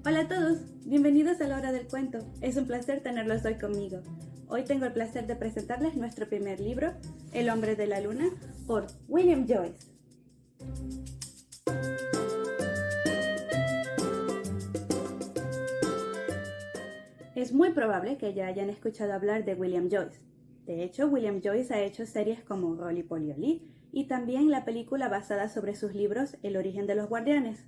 Hola a todos, bienvenidos a la hora del cuento. Es un placer tenerlos hoy conmigo. Hoy tengo el placer de presentarles nuestro primer libro, El hombre de la luna, por William Joyce. Es muy probable que ya hayan escuchado hablar de William Joyce. De hecho, William Joyce ha hecho series como Rolly Polly Olly y también la película basada sobre sus libros El origen de los guardianes.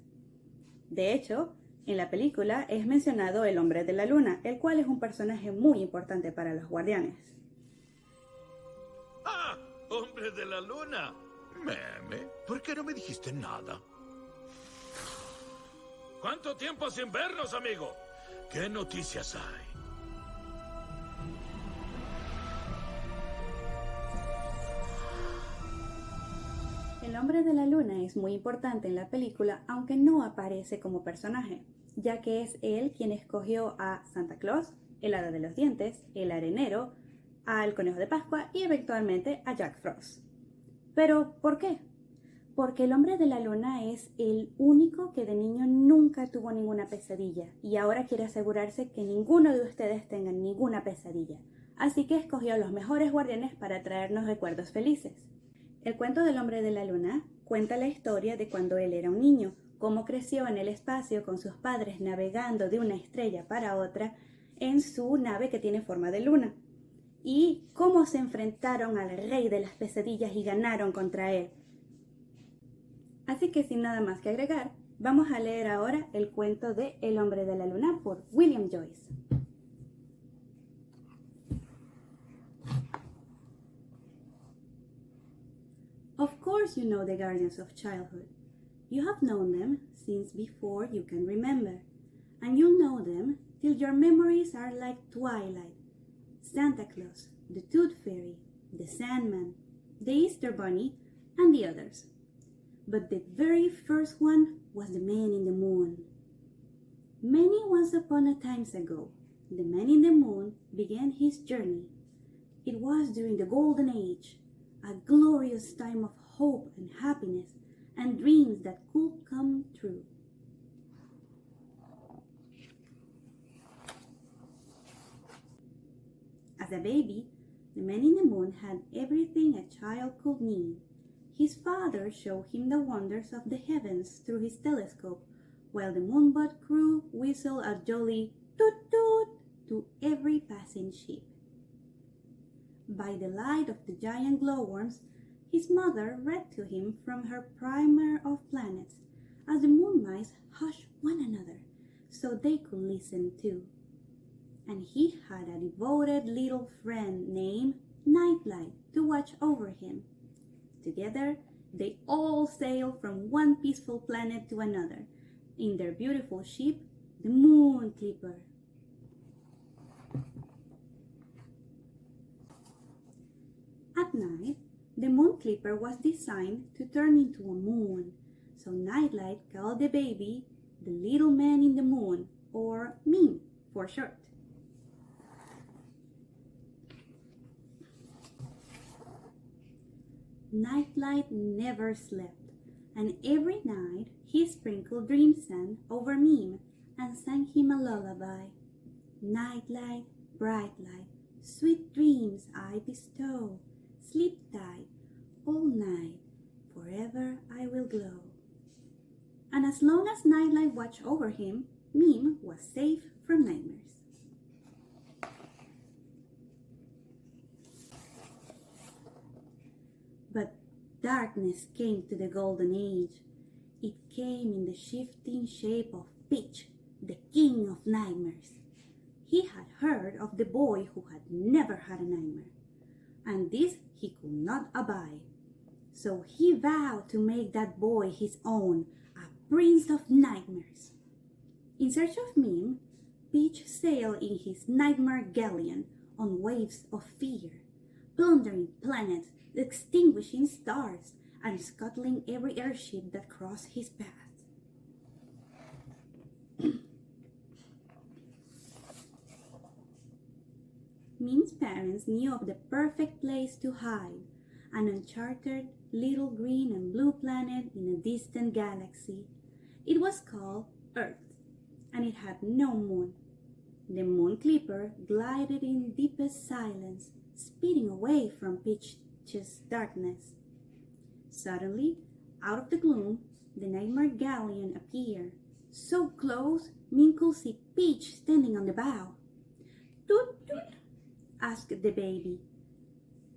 De hecho, en la película es mencionado el hombre de la luna, el cual es un personaje muy importante para los guardianes. ¡Ah! ¡Hombre de la luna! Meme, ¿por qué no me dijiste nada? ¿Cuánto tiempo sin vernos, amigo? ¿Qué noticias hay? El hombre de la luna es muy importante en la película, aunque no aparece como personaje, ya que es él quien escogió a Santa Claus, el hada de los dientes, el arenero, al conejo de Pascua y eventualmente a Jack Frost. ¿Pero por qué? Porque el hombre de la luna es el único que de niño nunca tuvo ninguna pesadilla y ahora quiere asegurarse que ninguno de ustedes tenga ninguna pesadilla. Así que escogió a los mejores guardianes para traernos recuerdos felices. El cuento del hombre de la luna cuenta la historia de cuando él era un niño, cómo creció en el espacio con sus padres navegando de una estrella para otra en su nave que tiene forma de luna, y cómo se enfrentaron al rey de las pesadillas y ganaron contra él. Así que sin nada más que agregar, vamos a leer ahora el cuento de El hombre de la luna por William Joyce. Of course you know the guardians of childhood. You have known them since before you can remember, and you'll know them till your memories are like twilight. Santa Claus, the Tooth Fairy, the Sandman, the Easter Bunny, and the others. But the very first one was the man in the moon. Many once upon a times ago, the man in the moon began his journey. It was during the Golden Age, a glorious time of hope and happiness and dreams that could come true. As a baby, the man in the moon had everything a child could need. His father showed him the wonders of the heavens through his telescope, while the moonboat crew whistled a jolly toot-toot to every passing ship. By the light of the giant glowworms, his mother read to him from her primer of planets, as the moon mice hushed one another so they could listen too. And he had a devoted little friend named Nightlight to watch over him. Together, they all sailed from one peaceful planet to another in their beautiful ship, the Moon Clipper. At night, the Moon Clipper was designed to turn into a moon, so Nightlight called the baby the Little Man in the Moon, or Meme for short. Nightlight never slept, and every night he sprinkled dream sand over Meme and sang him a lullaby. Nightlight, bright light, sweet dreams I bestow. Sleep tight, all night, forever I will glow. And as long as Nightlight watched over him, Meme was safe from nightmares. But darkness came to the Golden Age. It came in the shifting shape of Pitch, the king of nightmares. He had heard of the boy who had never had a nightmare, and this he could not abide. So he vowed to make that boy his own, a prince of nightmares. In search of Meme, Pitch sailed in his nightmare galleon on waves of fear, plundering planets, extinguishing stars, and scuttling every airship that crossed his path. Meme's parents knew of the perfect place to hide, an uncharted little green and blue planet in a distant galaxy. It was called Earth, and and it had no moon. The moon clipper glided in deepest silence, speeding away from Peach's darkness. Suddenly, out of the gloom, the nightmare galleon appeared. So close, Min could see Peach standing on the bow. "Toot, toot," asked the baby.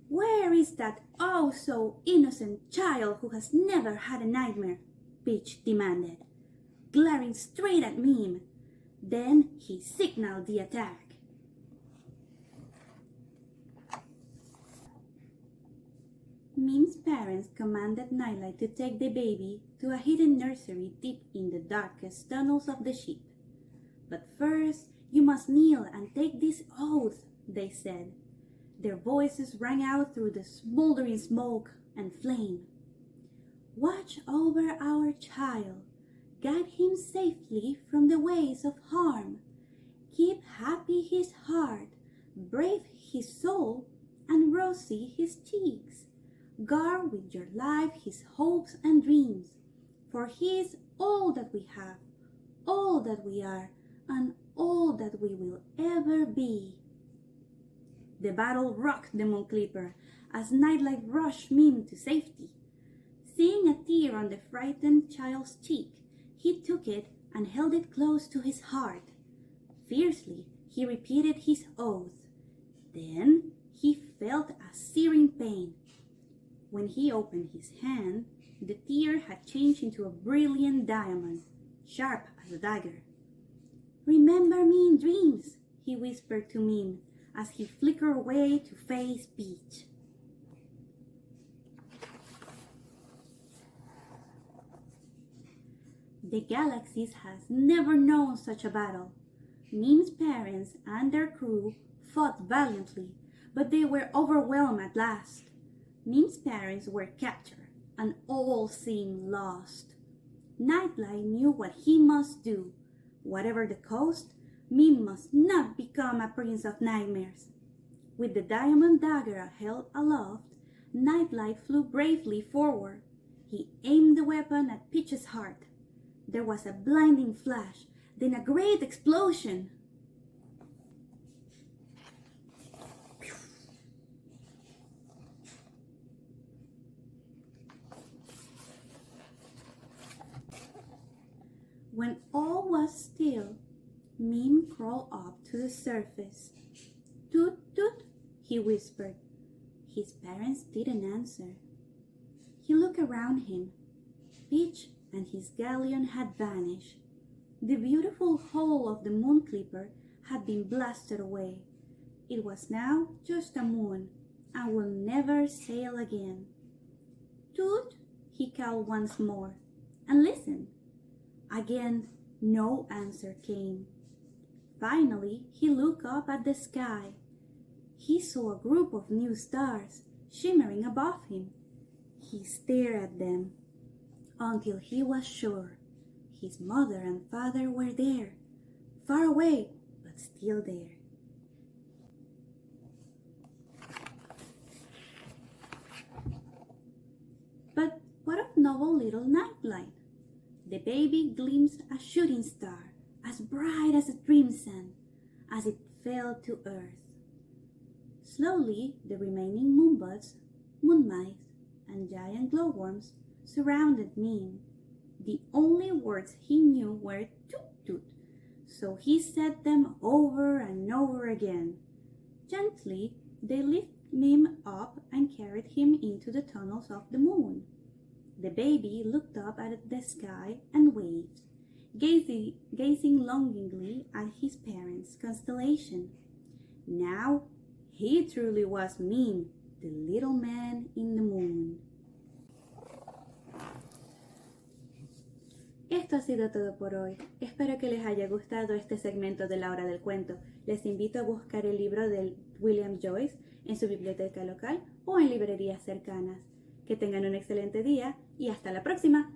"Where is that oh so innocent child who has never had a nightmare?" Peach demanded, glaring straight at Mim. Then he signaled the attack. Mim's parents commanded Nightlight to take the baby to a hidden nursery deep in the darkest tunnels of the ship. "But first, you must kneel and take this oath," they said. Their voices rang out through the smoldering smoke and flame. "Watch over our child. Guide him safely from the ways of harm. Keep happy his heart, brave his soul, and rosy his cheeks. Guard with your life his hopes and dreams, for he is all that we have, all that we are, and all that we will ever be." The battle rocked the Moon Clipper as Nightlight rushed Mim to safety. Seeing a tear on the frightened child's cheek, he took it and held it close to his heart. Fiercely, he repeated his oath. Then he felt a searing pain. When he opened his hand, the tear had changed into a brilliant diamond, sharp as a dagger. "Remember me in dreams," he whispered to Mim as he flickered away to face Peach. The Galaxies has never known such a battle. Mim's parents and their crew fought valiantly, but they were overwhelmed at last. Mim's parents were captured, and all seemed lost. Nightlight knew what he must do. Whatever the cost, Mim must not become a prince of nightmares. With the diamond dagger held aloft, Nightlight flew bravely forward. He aimed the weapon at Peach's heart. There was a blinding flash, then a great explosion. When all was still, Mim crawled up to the surface. "Toot, toot," he whispered. His parents didn't answer. He looked around him. Peach and his galleon had vanished. The beautiful hull of the Moon Clipper had been blasted away. It was now just a moon, and will never sail again. "Toot," he called once more, and listened. Again, no answer came. Finally, he looked up at the sky. He saw a group of new stars shimmering above him. He stared at them until he was sure his mother and father were there, far away, but still there. But what of noble little Nightlight? The baby glimpsed a shooting star, as bright as a dream sun, as it fell to earth. Slowly, the remaining moonbuds, moon mice, and giant glowworms surrounded Mim. The only words he knew were "toot toot," so he said them over and over again. Gently, they lifted Mim up and carried him into the tunnels of the moon. The baby looked up at the sky and waved, gazing longingly at his parents' constellation. Now, he truly was Mim, the little man in the moon. Esto ha sido todo por hoy. Espero que les haya gustado este segmento de la hora del cuento. Les invito a buscar el libro de William Joyce en su biblioteca local o en librerías cercanas. Que tengan un excelente día y hasta la próxima.